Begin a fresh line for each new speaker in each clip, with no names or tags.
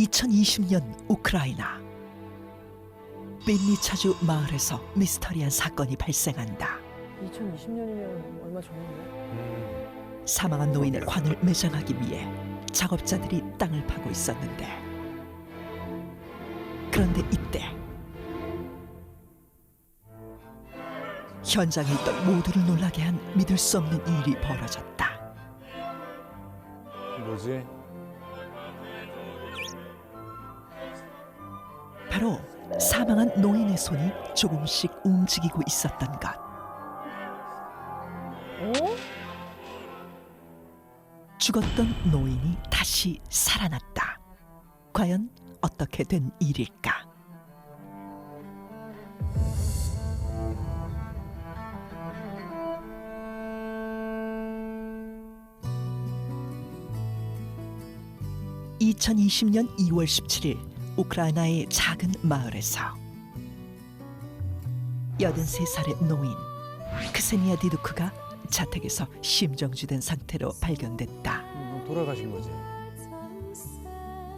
2020년 우크라이나 빈니차주 마을에서 미스터리한 사건이 발생한다.
2020년이면 얼마 전인데?
사망한 노인의 관을 매장하기 위해 작업자들이 땅을 파고 있었는데, 그런데 이때 현장에 있던 모두를 놀라게 한 믿을 수 없는 일이 벌어졌다.
뭐지?
바로 사망한 노인의 손이 조금씩 움직이고 있었던 것.
어?
죽었던 노인이 다시 살아났다. 과연 어떻게 된 일일까? (2020년 2월 17일) 우크라이나의 작은 마을에서 83살의 노인 크세니아 디두크가 자택에서 심정지된 상태로 발견됐다.
돌아가신 거지.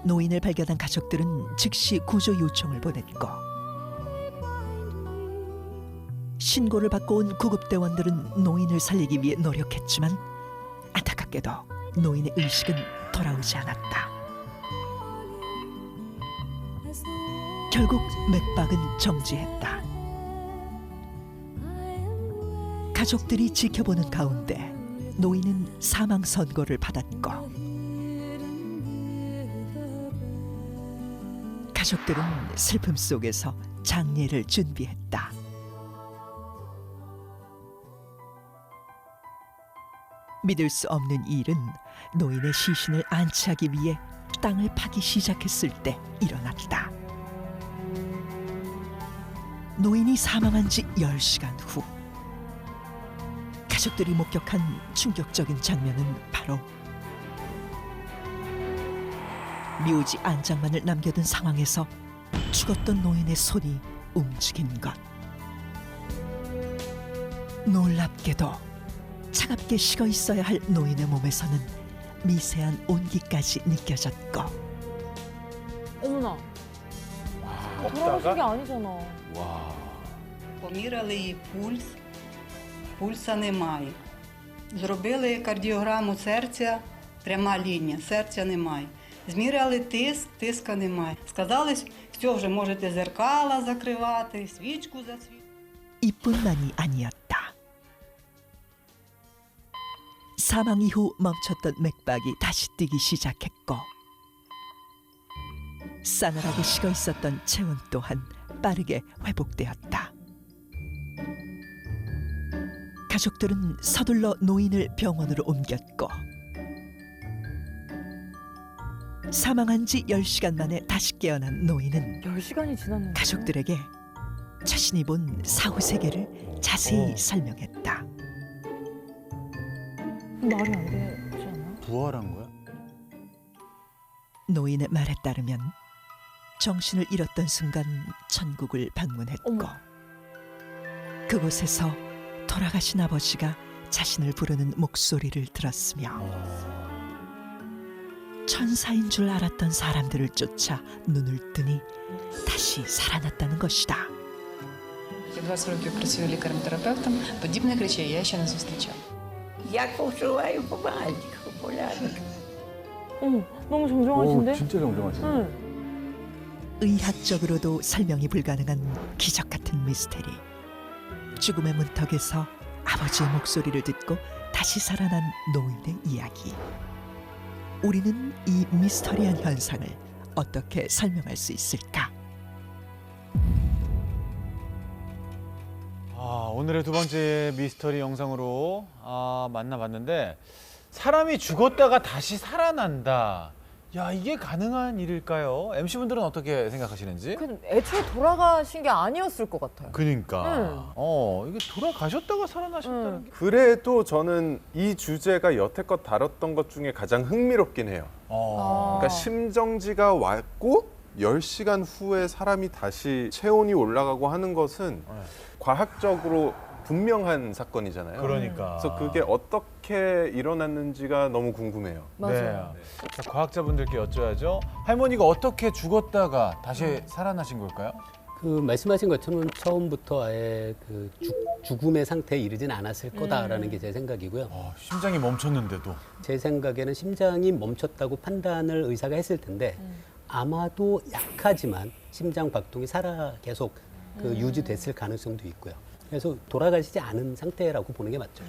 노인을 발견한 가족들은 즉시 구조 요청을 보냈고, 신고를 받고 온 구급대원들은 노인을 살리기 위해 노력했지만 안타깝게도 노인의 의식은 돌아오지 않았다. 결국 맥박은 정지했다. 가족들이 지켜보는 가운데 노인은 사망 선고를 받았고, 가족들은 슬픔 속에서 장례를 준비했다. 믿을 수 없는 일은 노인의 시신을 안치하기 위해 땅을 파기 시작했을 때 일어났다. 노인이 사망한 지 10시간 후, 가족들이 목격한 충격적인 장면은 바로 묘지 안장만을 남겨둔 상황에서 죽었던 노인의 손이 움직인 것. 놀랍게도 차갑게 식어 있어야 할 노인의 몸에서는 미세한 온기까지 느껴졌고,
어머나, 돌아가신
먹다가
게 아니잖아.
와.
Поміряли її пульса немає. Зробили кардіограму серця, пряма лінія, серця немає. Зміряли тиск, тиска немає. Сказали, все, вже можете зеркала закривати, свічку засвітити.
이뿐만이 아니었다. 사망 이후 멈췄던 맥박이 다시 뛰기 시작했고, 싸늘하게 식어 있었던 체온 또한 빠르게 회복되었다. 가족들은 서둘러 노인을 병원으로 옮겼고, 사망한 지 10시간 만에 다시 깨어난 노인은
10시간이 지났는데.
가족들에게 자신이 본 사후 세계를 자세히 설명했다.
말이 안 되지 않아?
부활한 거야?
노인의 말에 따르면 정신을 잃었던 순간 천국을 방문했고,
어머.
그곳에서 돌아가신 아버지가 자신을 부르는 목소리를 들었으며, 천사인 줄 알았던 사람들을 쫓아 눈을 뜨니 다시 살아났다는 것이다.
Я 20 років працюю лікарем-терапевтом, подібних речей я ще не зустрічала.
Я почуваю помаленьку, полярник.
어머, 너무 정정하신데?
진짜 정정하시네.
응.
의학적으로도 설명이 불가능한 기적 같은 미스테리. 죽음의 문턱에서 아버지의 목소리를 듣고 다시 살아난 노인의 이야기. 우리는 이 미스터리한 현상을 어떻게 설명할 수 있을까?
오늘의 두 번째 미스터리 영상으로 만나봤는데, 사람이 죽었다가 다시 살아난다. 야, 이게 가능한 일일까요? MC분들은 어떻게 생각하시는지?
그 애초에 돌아가신 게 아니었을 것 같아요.
그러니까. 이게 돌아가셨다가 살아나셨다는 게.
그래도 저는 이 주제가 여태껏 다뤘던 것 중에 가장 흥미롭긴 해요. 그러니까 심정지가 왔고 10시간 후에 사람이 다시 체온이 올라가고 하는 것은 과학적으로 분명한 사건이잖아요.
그러니까.
그래서 그게 어떻게 일어났는지가 너무 궁금해요.
맞아요.
네. 자, 과학자분들께 여쭤야죠. 할머니가 어떻게 죽었다가 다시 살아나신 걸까요?
그 말씀하신 것처럼 처음부터 아예 그 죽음의 상태에 이르진 않았을 거다라는 게 제 생각이고요.
심장이 멈췄는데도.
제 생각에는 심장이 멈췄다고 판단을 의사가 했을 텐데 아마도 약하지만 심장 박동이 계속 유지됐을 가능성도 있고요. 그래서 돌아가시지 않은 상태라고 보는 게 맞죠.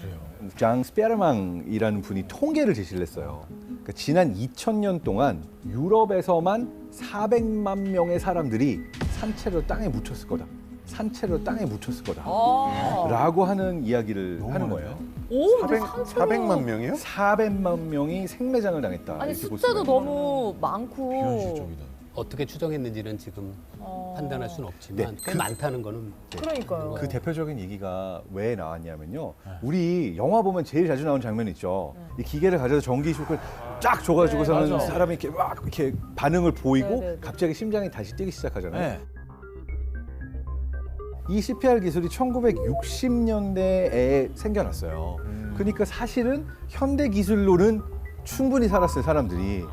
장 스페르망이라는 분이 통계를 제시를 했어요. 그러니까 지난 2000년 동안 유럽에서만 400만 명의 사람들이 산채로 땅에 묻혔을 거다. 산채로 땅에 묻혔을 거다. 라고 하는 이야기를 하는 거예요.
오,
400만 명이요?
400만 명이 생매장을 당했다.
아니
이렇게 볼
숫자도
수가 있는
너무 많고.
비현실적이다.
어떻게 추정했는지는 지금 판단할 수는 없지만 꽤 많다는 거는
그러니까요.
그 대표적인 얘기가 왜 나왔냐면요. 우리 영화 보면 제일 자주 나오는 장면 있죠. 이 기계를 가져서 전기 쇼크를 쫙 줘가지고서는
네, 맞아.
사람이 이렇게 막 이렇게 반응을 보이고
네, 네, 네.
갑자기 심장이 다시 뛰기 시작하잖아요.
네.
이 CPR 기술이 1960년대에 생겨났어요. 그러니까 사실은 현대 기술로는 충분히 살았어요, 사람들이.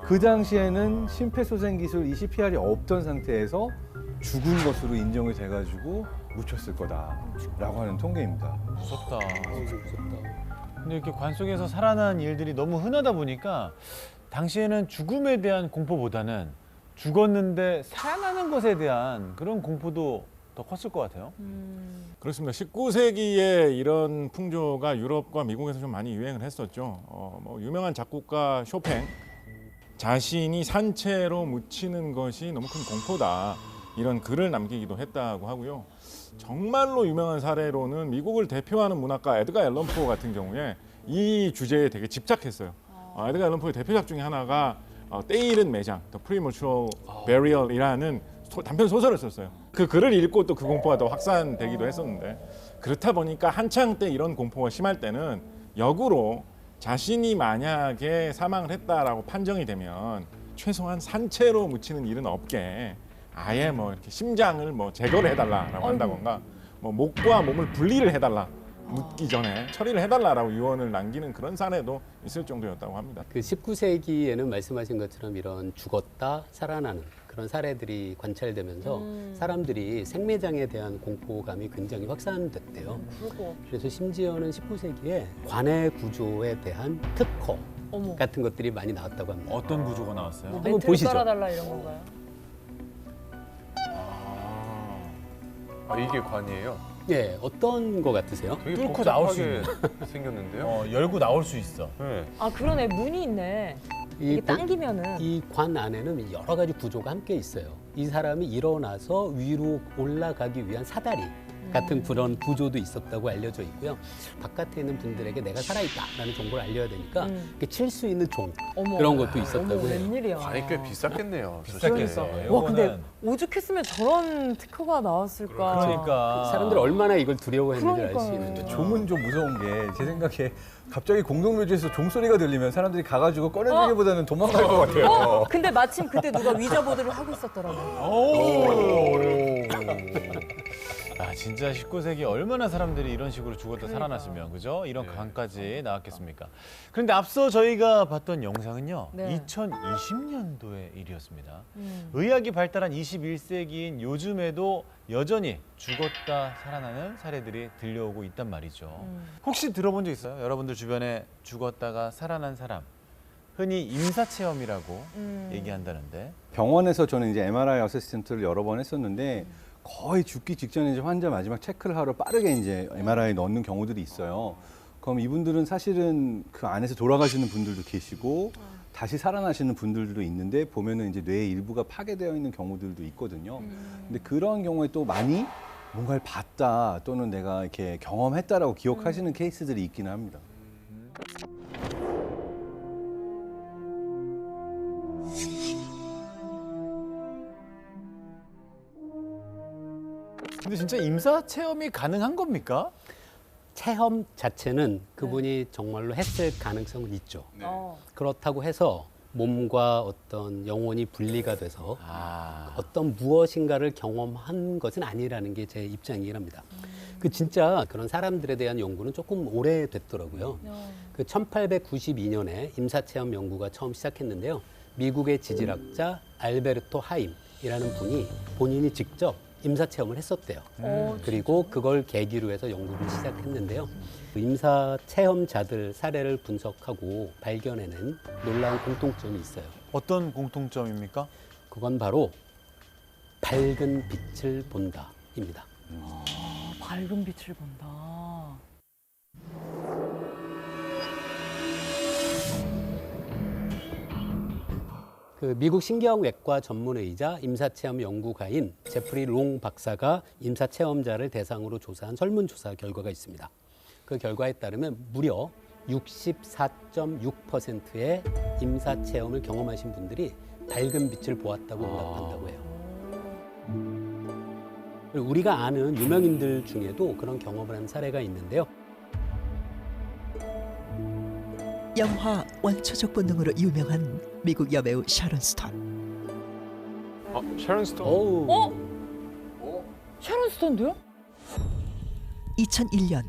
그 당시에는 심폐소생 기술 이 CPR이 없던 상태에서 죽은 것으로 인정이 돼가지고 묻혔을 거다라고 하는 통계입니다.
무섭다.
무섭다.
근데 이렇게 관 속에서 살아난 일들이 너무 흔하다 보니까 당시에는 죽음에 대한 공포보다는 죽었는데 살아나는 것에 대한 그런 공포도 더 컸을 것 같아요.
그렇습니다. 19세기에 이런 풍조가 유럽과 미국에서 좀 많이 유행을 했었죠. 뭐 유명한 작곡가 쇼팽 자신이 산채로 묻히는 것이 너무 큰 공포다 이런 글을 남기기도 했다고 하고요. 정말로 유명한 사례로는 미국을 대표하는 문학가 에드가 앨런 포 같은 경우에 이 주제에 되게 집착했어요. 에드가 앨런 포의 대표작 중에 하나가 때이른 매장, The Premature Burial이라는 단편 소설을 썼어요. 그 글을 읽고 또 그 공포가 더 확산되기도 했었는데 그렇다 보니까 한창 때 이런 공포가 심할 때는 역으로 자신이 만약에 사망을 했다라고 판정이 되면 최소한 산채로 묻히는 일은 없게 아예 뭐 이렇게 심장을 뭐 제거를 해달라라고 한다던가 뭐 목과 몸을 분리를 해달라 묻기 전에 처리를 해달라라고 유언을 남기는 그런 사례도 있을 정도였다고 합니다.
그 19세기에는 말씀하신 것처럼 이런 죽었다 살아나는 그런 사례들이 관찰되면서 사람들이 생매장에 대한 공포감이 굉장히 확산됐대요. 그래서 심지어는 19세기에 관해 구조에 대한 특허 같은 것들이 많이 나왔다고 합니다.
어떤 구조가 나왔어요?
한번
멘트를
보시죠.
깔아달라 이런 건가요?
이게 관이에요?
예, 어떤 거 같으세요?
되게
뚫고 나올 수
복잡하게 생겼는데요?
열고 나올 수 있어.
네.
아 그러네 문이 있네. 이게 당기면은.
이 관 안에는 여러 가지 구조가 함께 있어요. 이 사람이 일어나서 위로 올라가기 위한 사다리 같은 그런 구조도 있었다고 알려져 있고요. 바깥에 있는 분들에게 내가 살아있다라는 정보를 알려야 되니까 칠 수 있는 종
어머.
그런 것도 있었다고
어머,
해요.
웬일이야.
관이 꽤 비쌌겠네요.
비쌌겠어.
솔직히.
와 근데 오죽했으면 저런 특허가 나왔을까.
그러니까.
사람들이 얼마나 이걸 두려워했는지 알 수
그러니까요.
있는 거죠.
종은 좀 무서운 게 제 생각에 갑자기 공동묘지에서 종소리가 들리면 사람들이 가가지고 꺼내주기보다는 도망갈 것 같아요.
근데 마침 그때 누가 위자보드를 하고 있었더라고요.
아 진짜 19세기 얼마나 사람들이 이런 식으로 죽었다 살아났으면 그죠? 이런 관까지 나왔겠습니까? 그런데 앞서 저희가 봤던 영상은요.
네.
2020년도의 일이었습니다. 의학이 발달한 21세기인 요즘에도 여전히 죽었다 살아나는 사례들이 들려오고 있단 말이죠. 혹시 들어본 적 있어요? 여러분들 주변에 죽었다가 살아난 사람. 흔히 임사체험이라고 얘기한다는데.
병원에서 저는 이제 MRI 어시스턴트를 여러 번 했었는데 거의 죽기 직전에 이제 환자 마지막 체크를 하러 빠르게 이제 MRI에 넣는 경우들이 있어요. 그럼 이분들은 사실은 그 안에서 돌아가시는 분들도 계시고 다시 살아나시는 분들도 있는데 보면은 이제 뇌의 일부가 파괴되어 있는 경우들도 있거든요. 근데 그런 경우에 또 많이 뭔가를 봤다 또는 내가 이렇게 경험했다라고 기억하시는 케이스들이 있기는 합니다.
근데 진짜 임사 체험이 가능한 겁니까?
체험 자체는 그분이 정말로 했을 가능성은 있죠.
어.
그렇다고 해서 몸과 어떤 영혼이 분리가 돼서
아.
어떤 무엇인가를 경험한 것은 아니라는 게 제 입장이긴 합니다. 그 진짜 그런 사람들에 대한 연구는 조금 오래됐더라고요. 그 1892년에 임사체험 연구가 처음 시작했는데요. 미국의 지질학자 알베르토 하임이라는 분이 본인이 직접 임사체험을 했었대요. 그리고 그걸 계기로 해서 연구를 시작했는데요. 그 임사체험자들 사례를 분석하고 발견해낸 놀라운 공통점이 있어요.
어떤 공통점입니까?
그건 바로 밝은 빛을 본다입니다.
밝은 빛을 본다.
그 미국 신경외과 전문의이자 임사체험 연구가인 제프리 롱 박사가 임사체험자를 대상으로 조사한 설문조사 결과가 있습니다. 그 결과에 따르면 무려 64.6%의 임사체험을 경험하신 분들이 밝은 빛을 보았다고 응답한다고 해요. 그리고 우리가 아는 유명인들 중에도 그런 경험을 한 사례가 있는데요.
영화 원초적 본능으로 유명한 미국 여배우 샤론 스톤.
샤론 스톤.
어우.
샤론 스톤도요?
2001년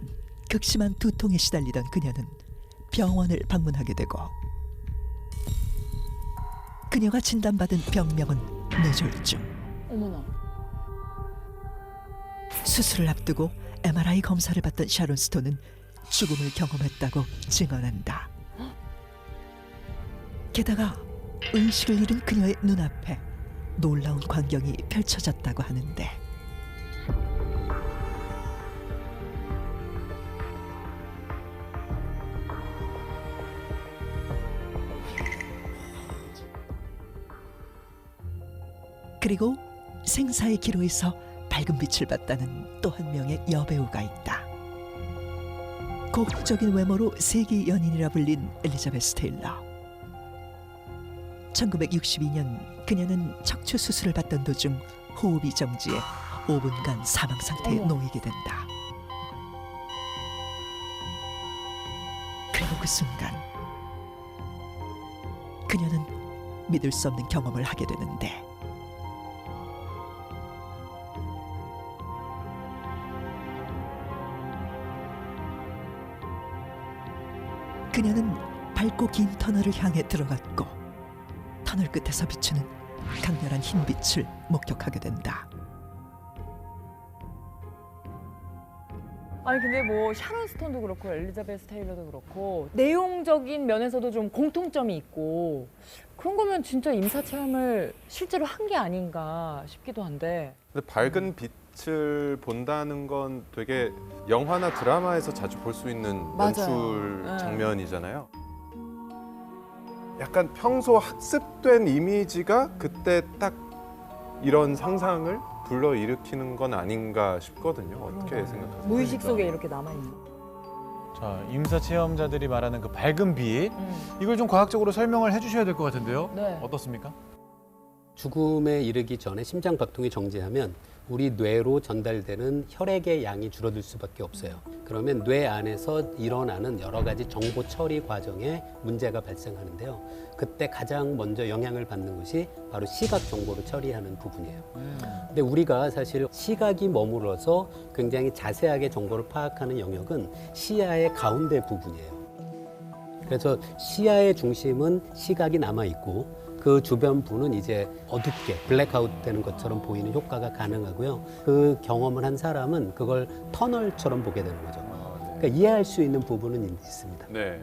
극심한 두통에 시달리던 그녀는 병원을 방문하게 되고 그녀가 진단받은 병명은 뇌졸중.
어머나.
수술을 앞두고 MRI 검사를 받던 샤론 스톤은 죽음을 경험했다고 증언한다. 게다가 의식을 잃은 그녀의 눈앞에 놀라운 광경이 펼쳐졌다고 하는데 그리고 생사의 기로에서 밝은 빛을 봤다는 또 한 명의 여배우가 있다. 고혹적인 외모로 세기 연인이라 불린 엘리자베스 테일러. 1962년 그녀는 척추 수술을 받던 도중 호흡이 정지해 5분간 사망 상태에 놓이게 된다. 그리고 그 순간 그녀는 믿을 수 없는 경험을 하게 되는데 그녀는 밝고 긴 터널을 향해 들어갔고 터널 끝에서 비추는 강렬한 흰 빛을 목격하게 된다.
아니 근데 뭐 샤론 스톤도 그렇고 엘리자베스 테일러도 그렇고 내용적인 면에서도 좀 공통점이 있고 그런 거면 진짜 임사 체험을 실제로 한 게 아닌가 싶기도 한데.
근데 밝은 빛을 본다는 건 되게 영화나 드라마에서 자주 볼 수 있는
맞아요.
연출
네.
장면이잖아요. 약간 평소 학습된 이미지가 그때 딱 이런 상상을 불러일으키는 건 아닌가 싶거든요. 어떻게 생각하세요?
무의식 속에 이렇게 남아있는.
자, 임사 체험자들이 말하는 그 밝은 빛, 이걸 좀 과학적으로 설명을 해주셔야 될 것 같은데요.
네.
어떻습니까?
죽음에 이르기 전에 심장 박동이 정지하면 우리 뇌로 전달되는 혈액의 양이 줄어들 수밖에 없어요. 그러면 뇌 안에서 일어나는 여러 가지 정보 처리 과정에 문제가 발생하는데요. 그때 가장 먼저 영향을 받는 것이 바로 시각 정보를 처리하는 부분이에요. 근데 우리가 사실 시각이 머물러서 굉장히 자세하게 정보를 파악하는 영역은 시야의 가운데 부분이에요. 그래서 시야의 중심은 시각이 남아있고 그 주변부는 이제 어둡게 블랙아웃 되는 것처럼 보이는 효과가 가능하고요. 그 경험을 한 사람은 그걸 터널처럼 보게 되는 거죠. 그러니까 이해할 수 있는 부분은 있습니다.
네.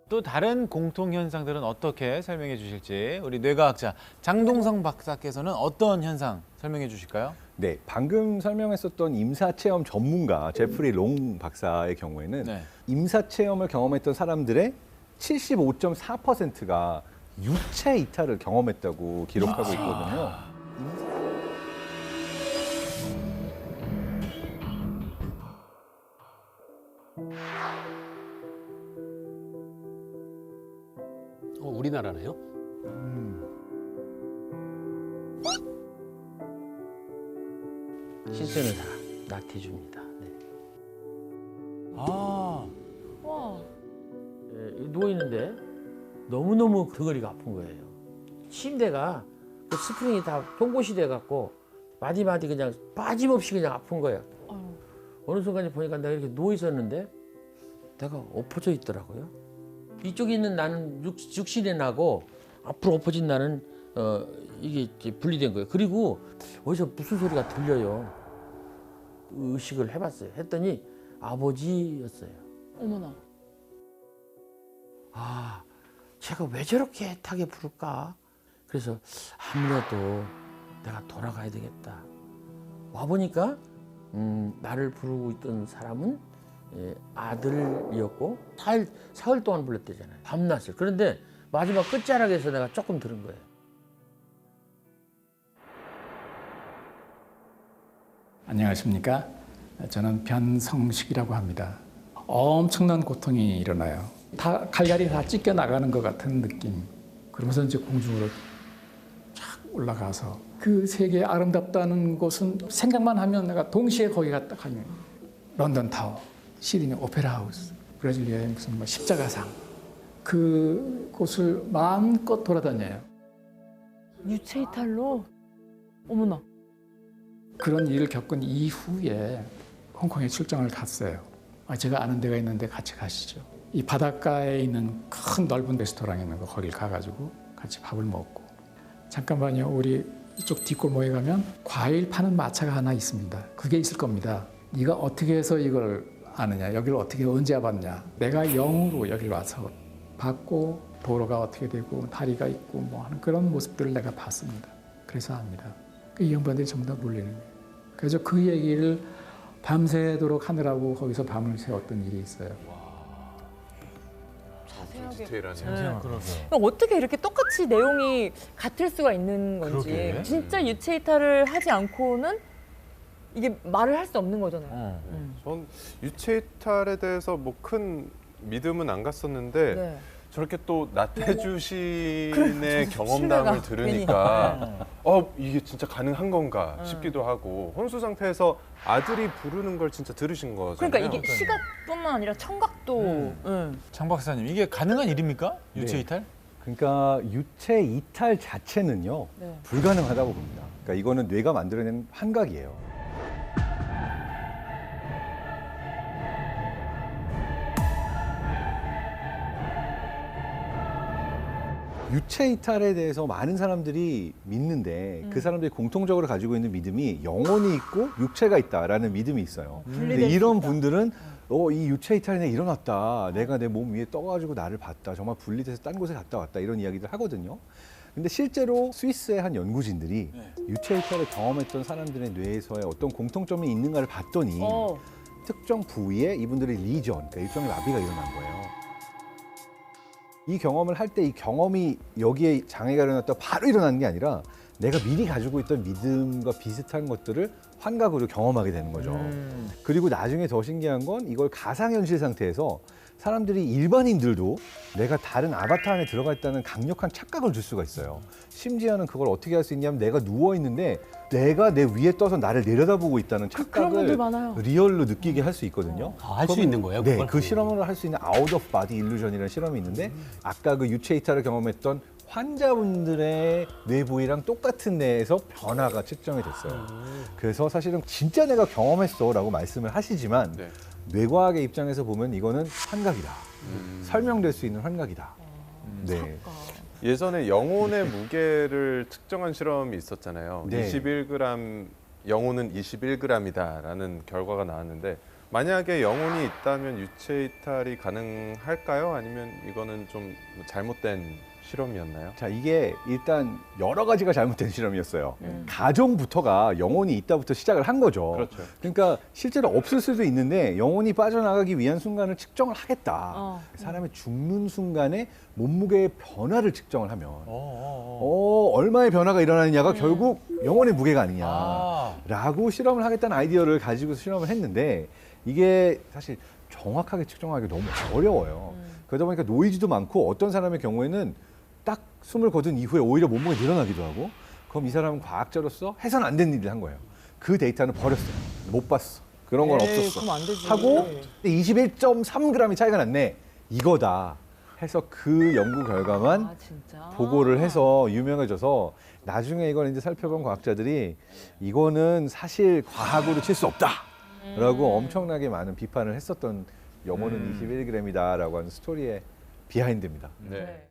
또 다른 공통 현상들은 어떻게 설명해 주실지 우리 뇌과학자 장동성 박사께서는 어떤 현상 설명해 주실까요?
네, 방금 설명했었던 임사체험 전문가 제프리 롱 박사의 경우에는
네.
임사체험을 경험했던 사람들의 75.4%가 유체 이탈을 경험했다고 기록하고 있거든요.
우리나라네요.
실제는 다 나티줍니다. 네.
아,
와.
누워 있는데 너무너무 덩어리가 아픈 거예요. 침대가 그 스프링이 다 송곳이 돼갖고 마디마디 그냥 빠짐없이 그냥 아픈 거예요. 어느 순간에 보니까 내가 이렇게 누워 있었는데 내가 엎어져 있더라고요. 이쪽에 있는 나는 육신의 나고 앞으로 엎어진 나는 이게 이제 분리된 거예요. 그리고 어디서 무슨 소리가 들려요. 의식을 해봤어요. 했더니 아버지였어요.
어머나.
아, 제가 왜 저렇게 애타게 부를까? 그래서 아무래도 내가 돌아가야 되겠다. 와보니까 나를 부르고 있던 사람은 아들이었고 사흘 동안 불렀대잖아요. 밤낮을. 그런데 마지막 끝자락에서 내가 조금 들은 거예요.
안녕하십니까? 저는 변성식이라고 합니다. 엄청난 고통이 일어나요. 다 칼날이 다 찢겨 나가는 것 같은 느낌. 그러면서 이제 공중으로 쫙 올라가서 그 세계 아름답다는 곳은 생각만 하면 내가 동시에 거기 갔다 가면 런던 타워, 시드니 오페라 하우스, 브라질리아의 무슨 뭐 십자가상 그 곳을 마음껏 돌아다녀요.
유체 이탈로? 어머나.
그런 일을 겪은 이후에 홍콩에 출장을 갔어요. 제가 아는 데가 있는데 같이 가시죠. 이 바닷가에 있는 큰 넓은 레스토랑이 있는 거 거길 가가지고 같이 밥을 먹고 잠깐만요. 우리 이쪽 뒷골목에 가면 과일 파는 마차가 하나 있습니다. 그게 있을 겁니다. 네가 어떻게 해서 이걸 아느냐, 여기를 어떻게 언제 와봤냐. 내가 영으로 여기 와서 봤고 도로가 어떻게 되고 다리가 있고 뭐 하는 그런 모습들을 내가 봤습니다. 그래서 압니다. 이 양반들이 전부 다 놀리는 거예요. 그래서 그 얘기를 밤새도록 하느라고 거기서 밤을 새웠던 일이 있어요.
디테일하네요. 어떻게 이렇게 똑같이 내용이 같을 수가 있는 건지.
그러게.
진짜 유체 이탈을 하지 않고는 이게 말을 할 수 없는 거잖아요.
전 유체 이탈에 대해서 뭐 큰 믿음은 안 갔었는데
네.
저렇게 또 나태주 시인의
그래,
경험담을
신뢰가
들으니까 이게 진짜 가능한 건가 싶기도 하고 혼수 상태에서 아들이 부르는 걸 진짜 들으신 거잖아요.
그러니까 이게 시각뿐만 아니라 청각도.
장 박사님, 이게 가능한 일입니까? 유체
네.
이탈?
그러니까 유체 이탈 자체는요
네.
불가능하다고 봅니다. 그러니까 이거는 뇌가 만들어낸 환각이에요. 유체 이탈에 대해서 많은 사람들이 믿는데 그 사람들이 공통적으로 가지고 있는 믿음이 영혼이 있고 육체가 있다라는 믿음이 있어요. 근데 이런 분들은 이 유체 이탈이 내가 일어났다. 내가 내 몸 위에 떠가지고 나를 봤다. 정말 분리돼서 딴 곳에 갔다 왔다. 이런 이야기들 하거든요. 근데 실제로 스위스의 한 연구진들이 유체 이탈을 경험했던 사람들의 뇌에서의 어떤 공통점이 있는가를 봤더니 특정 부위에 이분들의 리전, 그러니까 일종의 마비가 일어난 거예요. 이 경험을 할 때 이 경험이 여기에 장애가 일어났다 바로 일어나는 게 아니라 내가 미리 가지고 있던 믿음과 비슷한 것들을 환각으로 경험하게 되는 거죠. 그리고 나중에 더 신기한 건 이걸 가상현실 상태에서 사람들이 일반인들도 내가 다른 아바타 안에 들어가 있다는 강력한 착각을 줄 수가 있어요. 심지어는 그걸 어떻게 할 수 있냐면 내가 누워있는데 내가 내 위에 떠서 나를 내려다보고 있다는 착각을 리얼로 느끼게 할 수 있거든요.
할 수 있는 거예요?
네, 그 실험을 할 수 있는 아웃 오브 바디 일루전이라는 실험이 있는데 아까 그 유체 이탈을 경험했던 환자분들의 뇌 부위랑 똑같은 뇌에서 변화가 측정이 됐어요. 그래서 사실은 진짜 내가 경험했어라고 말씀을 하시지만 뇌과학의 입장에서 보면 이거는 환각이다. 설명될 수 있는 환각이다. 네.
예전에 영혼의 무게를 측정한 실험이 있었잖아요.
네.
21g, 영혼은 21g이다라는 결과가 나왔는데 만약에 영혼이 있다면 유체 이탈이 가능할까요? 아니면 이거는 좀 잘못된 실험이었나요?
자, 이게 일단 여러 가지가 잘못된 실험이었어요. 가정부터가 영혼이 있다부터 시작을 한 거죠.
그렇죠.
그러니까 실제로 없을 수도 있는데 영혼이 빠져나가기 위한 순간을 측정을 하겠다. 사람이 죽는 순간에 몸무게의 변화를 측정을 하면 얼마의 변화가 일어나느냐가 결국 영혼의 무게가 아니냐라고 실험을 하겠다는 아이디어를 가지고 실험을 했는데 이게 사실 정확하게 측정하기 너무 어려워요. 그러다 보니까 노이즈도 많고 어떤 사람의 경우에는 딱 숨을 거둔 이후에 오히려 몸무게 늘어나기도 하고 그럼 이 사람은 과학자로서 해서는 안 되는 일을 한 거예요. 그 데이터는 버렸어요. 못 봤어. 그런 건 없었어.
그럼 안 되지.
하고 21.3g이 차이가 났네. 이거다 해서 그 연구 결과만
아, 진짜?
보고를 해서 유명해져서 나중에 이걸 이제 살펴본 과학자들이 이거는 사실 과학으로 칠 수 없다라고 엄청나게 많은 비판을 했었던 영어는 21g이다라고 하는 스토리의 비하인드입니다.
네.